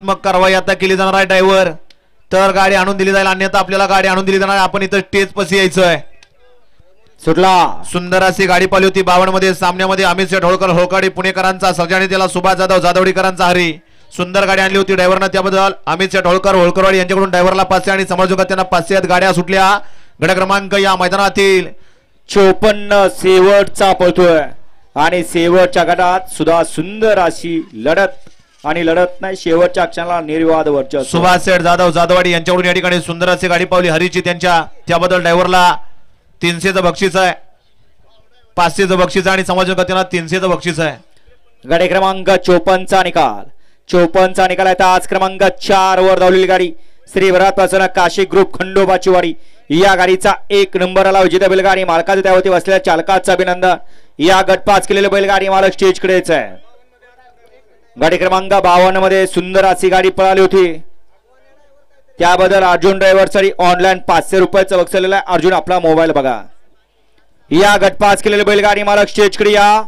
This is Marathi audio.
मग कारवाई आता केली जाणार आहे ड्रायव्हर तर गाडी आणून दिली जाईल अन्यथा आपल्याला गाडी आणून दिली जाणार आहे। आपण इथं स्टेज पशी यायचंय। सुटला सुंदर अशी गाडी पाली होती 52 मध्ये सामन्यामध्ये अमित शेठ होळकर होळकाडी पुणेकरांचा सर्जाने त्याला सुभाष जाधव जाधवडीकरांचा हरी। सुंदर गाडी आणली होती ड्रायव्हरनं त्याबद्दल अमित शेठ होळकर होळकरवाडी यांच्याकडून ड्रायव्हरला 500 आणि समोरच्या त्यांना 500 गाड्या सुटल्या। गट क्रमांक या मैदानातील 54 शेवटचा पळतोय आणि शेवटच्या गटात सुद्धा सुंदर अशी लढत आणि लढत नाही शेवटच्या क्षणाला निर्विवाद वर्चस्व। सुभाष शेठ जाधव जाधववाडी यांच्याकडून या ठिकाणी सुंदर अशी गाडी पावली हरीची त्यांच्या त्याबद्दल ड्रायव्हरला 300चं बक्षीस आहे 500चं बक्षीस आणि समाजोग त्यांना 300चं बक्षीस आहे। गाडी क्रमांक 54चा निकाल 54चा निकाल आहे। आज क्रमांक 4 वर धावलेली गाडी श्री वरातपासून काशी ग्रुप खंडोबाची वाडी या गाडीचा 1 नंबरला विजेता बैलगाडी मालकाचे त्यावरती बसलेल्या चालकाचं अभिनंदन। या गट 5 केलेले बैलगाडी मालक स्टेज कडेच आहे। गाडी क्रमांक 52 मध्ये सुंदर अशी गाडी पळाली होती त्याबद्दल अर्जुन ड्रायव्हर साठी ऑनलाईन 500 रुपयाचं बक्षीस आहे। अर्जुन आपला मोबाईल बघा। या गट 5 केलेले बैलगाडी मालक स्टेज कडे या।